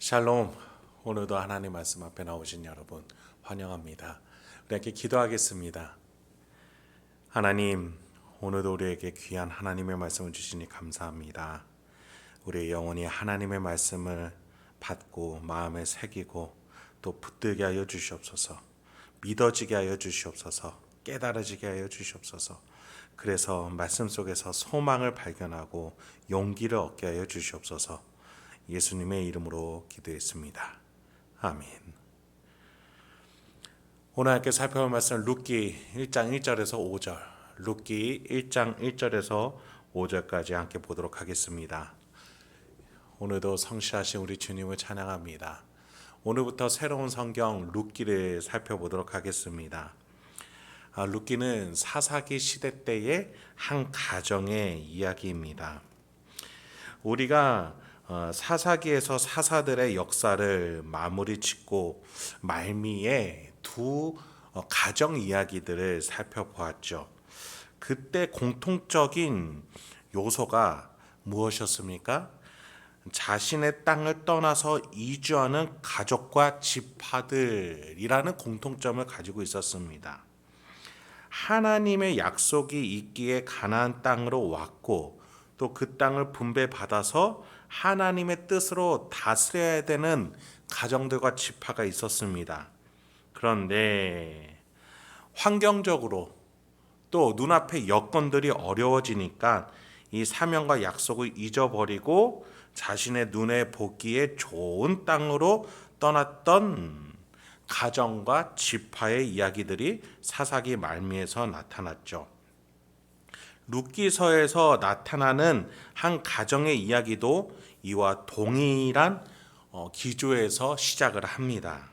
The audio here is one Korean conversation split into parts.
샬롬. 오늘도 하나님 말씀 앞에 나오신 여러분 환영합니다. 우리 함께 기도하겠습니다. 하나님, 오늘도 우리에게 귀한 하나님의 말씀을 주시니 감사합니다. 우리의 영혼이 하나님의 말씀을 받고 마음에 새기고 또 붙들게 하여 주시옵소서. 믿어지게 하여 주시옵소서. 깨달아지게 하여 주시옵소서. 그래서 말씀 속에서 소망을 발견하고 용기를 얻게 하여 주시옵소서. 예수님의 이름으로 기도했습니다. 아멘. 오늘 함께 살펴볼 말씀은 룻기 1장 1절에서 5절, 룻기 1장 1절에서 5절까지 함께 보도록 하겠습니다. 오늘도 성실하신 우리 주님을 찬양합니다. 오늘부터 새로운 성경 룻기를 살펴보도록 하겠습니다. 룻기는 사사기 시대 때의 한 가정의 이야기입니다. 우리가 사사기에서 사사들의 역사를 마무리 짓고 말미에 두 가정 이야기들을 살펴보았죠. 그때 공통적인 요소가 무엇이었습니까? 자신의 땅을 떠나서 이주하는 가족과 지파들이라는 공통점을 가지고 있었습니다. 하나님의 약속이 있기에 가나안 땅으로 왔고 또 그 땅을 분배받아서 하나님의 뜻으로 다스려야 되는 가정들과 지파가 있었습니다. 그런데 환경적으로 또 눈앞의 여건들이 어려워지니까 이 사명과 약속을 잊어버리고 자신의 눈에 보기에 좋은 땅으로 떠났던 가정과 지파의 이야기들이 사사기 말미에서 나타났죠. 룻기서에서 나타나는 한 가정의 이야기도 이와 동일한 기조에서 시작을 합니다.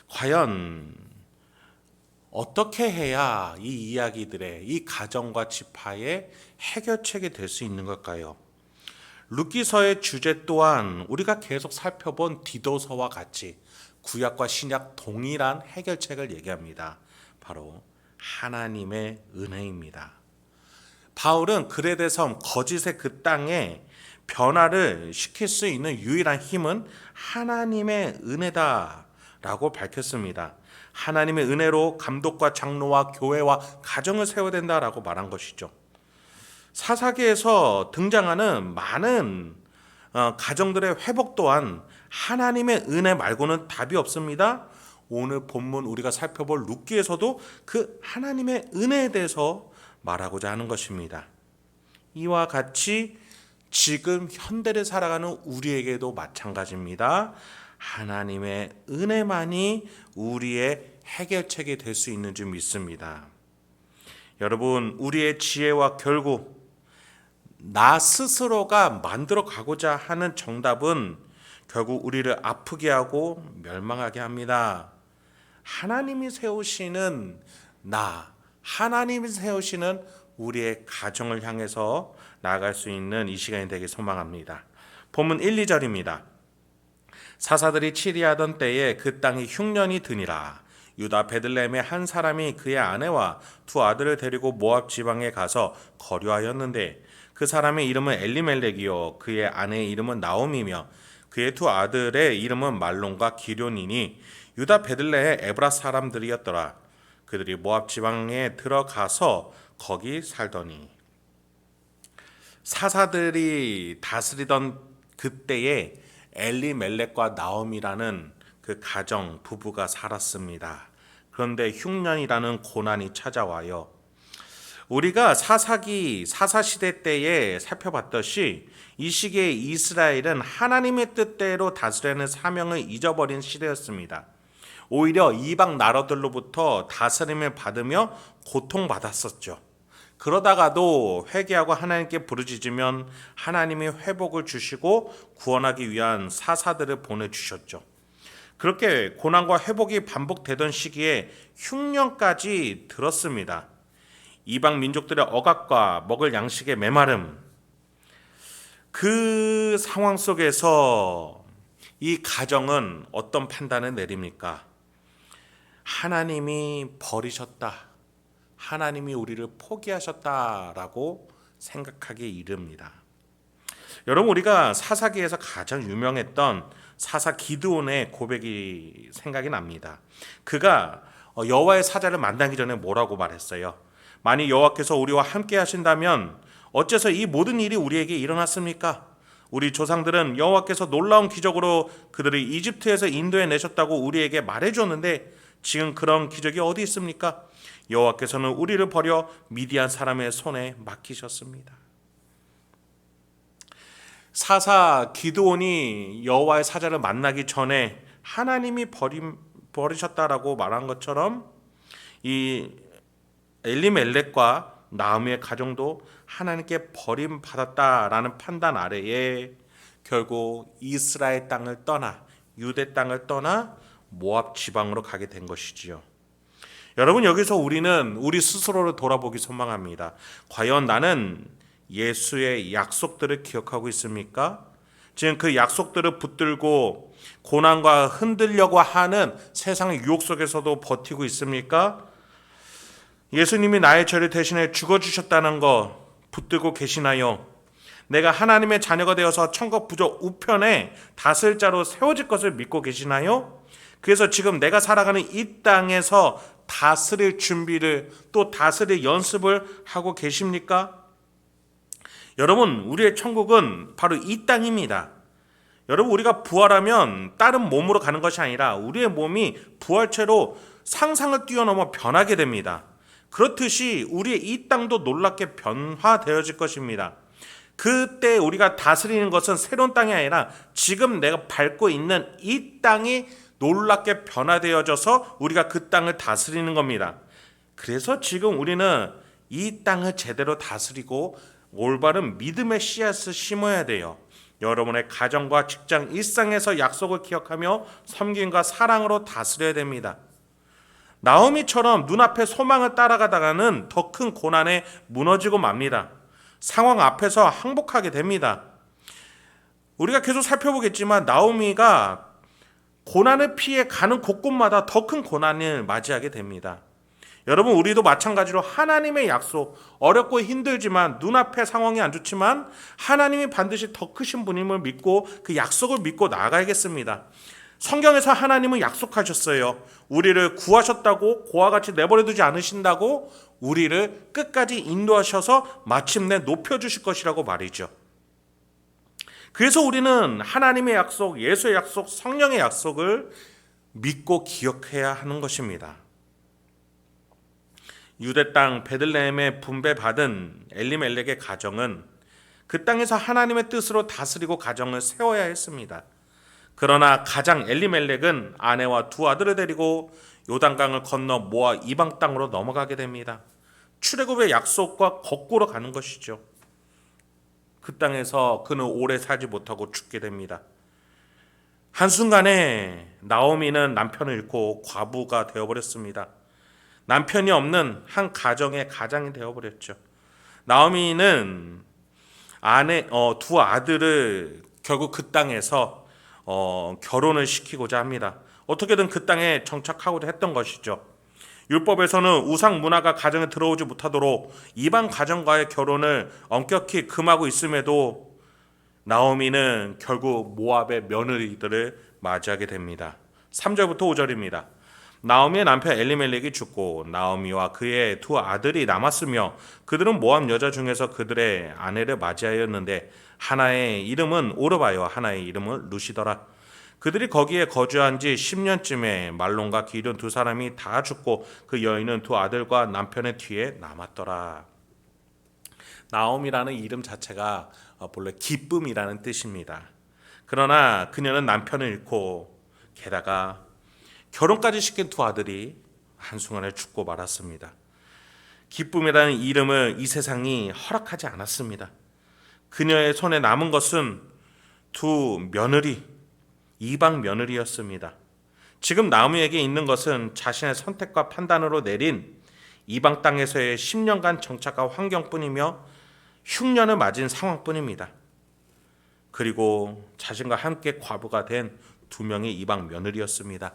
과연 어떻게 해야 이 이야기들의 이 가정과 지파의 해결책이 될 수 있는 걸까요? 룻기서의 주제 또한 우리가 계속 살펴본 디도서와 같이 구약과 신약 동일한 해결책을 얘기합니다. 바로 하나님의 은혜입니다. 바울은 그레데 섬 거짓의 그 땅에 변화를 시킬 수 있는 유일한 힘은 하나님의 은혜다라고 밝혔습니다. 하나님의 은혜로 감독과 장로와 교회와 가정을 세워야 된다라고 말한 것이죠. 사사기에서 등장하는 많은 가정들의 회복 또한 하나님의 은혜 말고는 답이 없습니다. 오늘 본문 우리가 살펴볼 룻기에서도 그 하나님의 은혜에 대해서 말하고자 하는 것입니다. 이와 같이 지금 현대를 살아가는 우리에게도 마찬가지입니다. 하나님의 은혜만이 우리의 해결책이 될 수 있는 줄 믿습니다. 여러분, 우리의 지혜와 결국 나 스스로가 만들어 가고자 하는 정답은 결국 우리를 아프게 하고 멸망하게 합니다. 하나님이 세우시는 하나님이 세우시는 우리의 가정을 향해서 나아갈 수 있는 이 시간이 되길 소망합니다. 본문 1, 2절입니다. 사사들이 치리하던 때에 그 땅이 흉년이 드니라. 유다 베들레헴의 한 사람이 그의 아내와 두 아들을 데리고 모압 지방에 가서 거류하였는데 그 사람의 이름은 엘리멜렉이요 그의 아내의 이름은 나옴이며 그의 두 아들의 이름은 말론과 기럐이니 유다 베들레헴 에브라 사람들이었더라. 그들이 모압 지방에 들어가서 거기 살더니. 사사들이 다스리던 그때에 엘리멜렉과 나옴이라는 그 가정 부부가 살았습니다. 그런데 흉년이라는 고난이 찾아와요. 우리가 사사시대 때에 살펴봤듯이 이 시기에 이스라엘은 하나님의 뜻대로 다스리는 사명을 잊어버린 시대였습니다. 오히려 이방 나라들로부터 다스림을 받으며 고통받았었죠. 그러다가도 회개하고 하나님께 부르짖으면 하나님이 회복을 주시고 구원하기 위한 사사들을 보내주셨죠. 그렇게 고난과 회복이 반복되던 시기에 흉년까지 들었습니다. 이방 민족들의 억압과 먹을 양식의 메마름, 그 상황 속에서 이 가정은 어떤 판단을 내립니까? 하나님이 버리셨다. 하나님이 우리를 포기하셨다라고 생각하기 이릅니다. 여러분, 우리가 사사기에서 가장 유명했던 사사 기드온의 고백이 생각이 납니다. 그가 여호와의 사자를 만나기 전에 뭐라고 말했어요? 만일 여호와께서 우리와 함께 하신다면 어째서 이 모든 일이 우리에게 일어났습니까? 우리 조상들은 여호와께서 놀라운 기적으로 그들을 이집트에서 인도해 내셨다고 우리에게 말해줬는데 지금 그런 기적이 어디 있습니까? 여호와께서는 우리를 버려 미디안 사람의 손에 맡기셨습니다. 사사 기드온이 여호와의 사자를 만나기 전에 하나님이 버리셨다라고 말한 것처럼 이 엘리멜렉과 나오미의 가정도 하나님께 버림받았다라는 판단 아래에 결국 이스라엘 땅을 떠나 유대 땅을 떠나 모압 지방으로 가게 된 것이지요. 여러분, 여기서 우리는 우리 스스로를 돌아보기 소망합니다. 과연 나는 예수의 약속들을 기억하고 있습니까? 지금 그 약속들을 붙들고 고난과 흔들려고 하는 세상의 유혹 속에서도 버티고 있습니까? 예수님이 나의 죄를 대신해 죽어주셨다는 거 붙들고 계시나요? 내가 하나님의 자녀가 되어서 천국 부족 우편에 다스릴 자로 세워질 것을 믿고 계시나요? 그래서 지금 내가 살아가는 이 땅에서 다스릴 준비를 또 다스릴 연습을 하고 계십니까? 여러분, 우리의 천국은 바로 이 땅입니다. 여러분, 우리가 부활하면 다른 몸으로 가는 것이 아니라 우리의 몸이 부활체로 상상을 뛰어넘어 변하게 됩니다. 그렇듯이 우리의 이 땅도 놀랍게 변화되어질 것입니다. 그때 우리가 다스리는 것은 새로운 땅이 아니라 지금 내가 밟고 있는 이 땅이 놀랍게 변화되어져서 우리가 그 땅을 다스리는 겁니다. 그래서 지금 우리는 이 땅을 제대로 다스리고 올바른 믿음의 씨앗을 심어야 돼요. 여러분의 가정과 직장, 일상에서 약속을 기억하며 섬김과 사랑으로 다스려야 됩니다. 나오미처럼 눈앞에 소망을 따라가다가는 더 큰 고난에 무너지고 맙니다. 상황 앞에서 항복하게 됩니다. 우리가 계속 살펴보겠지만 나오미가 고난을 피해 가는 곳곳마다 더 큰 고난을 맞이하게 됩니다. 여러분, 우리도 마찬가지로 하나님의 약속, 어렵고 힘들지만 눈앞의 상황이 안 좋지만 하나님이 반드시 더 크신 분임을 믿고 그 약속을 믿고 나아가야겠습니다. 성경에서 하나님은 약속하셨어요. 우리를 구하셨다고 고와 같이 내버려두지 않으신다고 우리를 끝까지 인도하셔서 마침내 높여주실 것이라고 말이죠. 그래서 우리는 하나님의 약속, 예수의 약속, 성령의 약속을 믿고 기억해야 하는 것입니다. 유대 땅 베들레헴에 분배받은 엘리멜렉의 가정은 그 땅에서 하나님의 뜻으로 다스리고 가정을 세워야 했습니다. 그러나 가장 엘리멜렉은 아내와 두 아들을 데리고 요단강을 건너 모압 이방 땅으로 넘어가게 됩니다. 출애굽의 약속과 거꾸로 가는 것이죠. 그 땅에서 그는 오래 살지 못하고 죽게 됩니다. 한순간에 나오미는 남편을 잃고 과부가 되어버렸습니다. 남편이 없는 한 가정의 가장이 되어버렸죠. 나오미는 두 아들을 결국 그 땅에서 결혼을 시키고자 합니다. 어떻게든 그 땅에 정착하고자 했던 것이죠. 율법에서는 우상 문화가 가정에 들어오지 못하도록 이방 가정과의 결혼을 엄격히 금하고 있음에도 나오미는 결국 모압의 며느리들을 맞이하게 됩니다. 3절부터 5절입니다. 나오미의 남편 엘리멜렉이 죽고 나오미와 그의 두 아들이 남았으며 그들은 모압 여자 중에서 그들의 아내를 맞이하였는데 하나의 이름은 오르바요 하나의 이름은 루시더라. 그들이 거기에 거주한 지 10년쯤에 말론과 기륜 두 사람이 다 죽고 그 여인은 두 아들과 남편의 뒤에 남았더라. 나오미라는 이름 자체가 본래 기쁨이라는 뜻입니다. 그러나 그녀는 남편을 잃고 게다가 결혼까지 시킨 두 아들이 한순간에 죽고 말았습니다. 기쁨이라는 이름을 이 세상이 허락하지 않았습니다. 그녀의 손에 남은 것은 두 며느리, 이방 며느리였습니다. 지금 나오미에게 있는 것은 자신의 선택과 판단으로 내린 이방 땅에서의 10년간 정착한 환경뿐이며 흉년을 맞은 상황뿐입니다. 그리고 자신과 함께 과부가 된 두 명의 이방 며느리였습니다.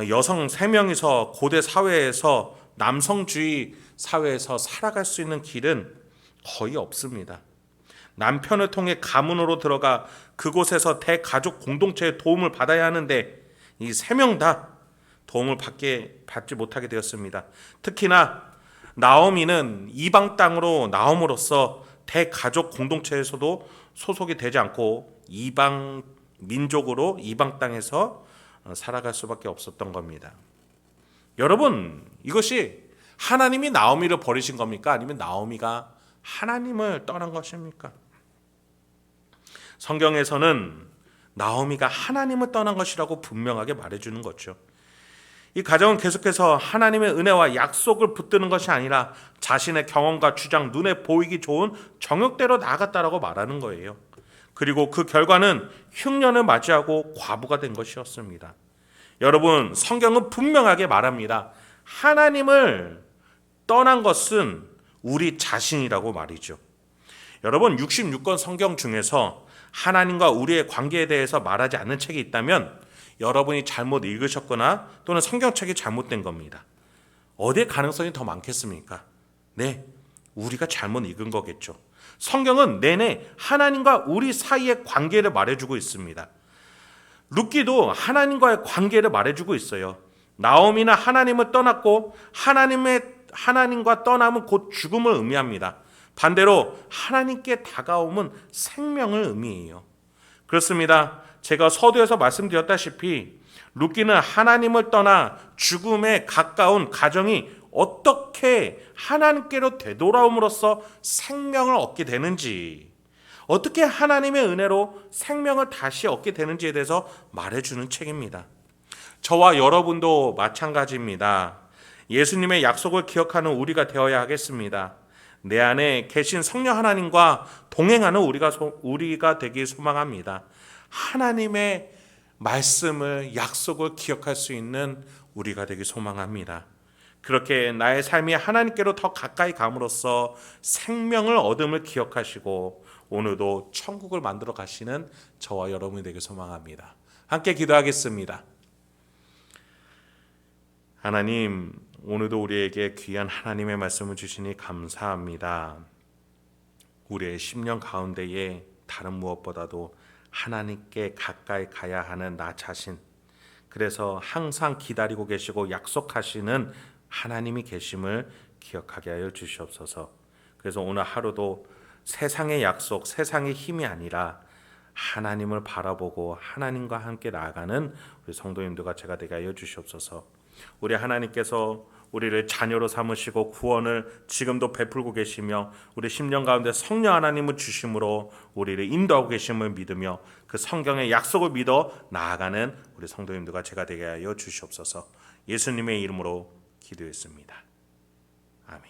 여성 3명이서 고대 사회에서 남성주의 사회에서 살아갈 수 있는 길은 거의 없습니다. 남편을 통해 가문으로 들어가 그곳에서 대가족 공동체의 도움을 받아야 하는데 이 3명 다 도움을 받지 못하게 되었습니다. 특히나 나오미는 이방 땅으로 나옴으로써 대가족 공동체에서도 소속이 되지 않고 이방 민족으로 이방 땅에서 살아갈 수밖에 없었던 겁니다. 여러분, 이것이 하나님이 나오미를 버리신 겁니까? 아니면 나오미가 하나님을 떠난 것입니까? 성경에서는 나오미가 하나님을 떠난 것이라고 분명하게 말해주는 거죠. 이 가정은 계속해서 하나님의 은혜와 약속을 붙드는 것이 아니라 자신의 경험과 주장, 눈에 보이기 좋은 정욕대로 나아갔다라고 말하는 거예요. 그리고 그 결과는 흉년을 맞이하고 과부가 된 것이었습니다. 여러분, 성경은 분명하게 말합니다. 하나님을 떠난 것은 우리 자신이라고 말이죠. 여러분, 66권 성경 중에서 하나님과 우리의 관계에 대해서 말하지 않는 책이 있다면 여러분이 잘못 읽으셨거나 또는 성경책이 잘못된 겁니다. 어디에 가능성이 더 많겠습니까? 네, 우리가 잘못 읽은 거겠죠. 성경은 내내 하나님과 우리 사이의 관계를 말해주고 있습니다. 룻기도 하나님과의 관계를 말해주고 있어요. 나오미는 하나님을 떠났고 하나님과 떠남은 곧 죽음을 의미합니다. 반대로 하나님께 다가옴은 생명을 의미해요. 그렇습니다. 제가 서두에서 말씀드렸다시피 룻기는 하나님을 떠나 죽음에 가까운 가정이 어떻게 하나님께로 되돌아옴으로써 생명을 얻게 되는지, 어떻게 하나님의 은혜로 생명을 다시 얻게 되는지에 대해서 말해주는 책입니다. 저와 여러분도 마찬가지입니다. 예수님의 약속을 기억하는 우리가 되어야 하겠습니다. 내 안에 계신 성령 하나님과 동행하는 우리가 되길 소망합니다. 하나님의 말씀을, 약속을 기억할 수 있는 우리가 되길 소망합니다. 그렇게 나의 삶이 하나님께로 더 가까이 감으로써 생명을 얻음을 기억하시고 오늘도 천국을 만들어 가시는 저와 여러분이 되길 소망합니다. 함께 기도하겠습니다. 하나님, 오늘도 우리에게 귀한 하나님의 말씀을 주시니 감사합니다. 우리의 심령 가운데에 다른 무엇보다도 하나님께 가까이 가야 하는 나 자신, 그래서 항상 기다리고 계시고 약속하시는 하나님이 계심을 기억하게 하여 주시옵소서. 그래서 오늘 하루도 세상의 약속, 세상의 힘이 아니라 하나님을 바라보고 하나님과 함께 나아가는 우리 성도님들과 제가 되게 하여 주시옵소서. 우리 하나님께서 우리를 자녀로 삼으시고 구원을 지금도 베풀고 계시며 우리 심령 가운데 성령 하나님을 주심으로 우리를 인도하고 계심을 믿으며 그 성경의 약속을 믿어 나아가는 우리 성도님들과 제가 되게 하여 주시옵소서. 예수님의 이름으로 기도했습니다. 아멘.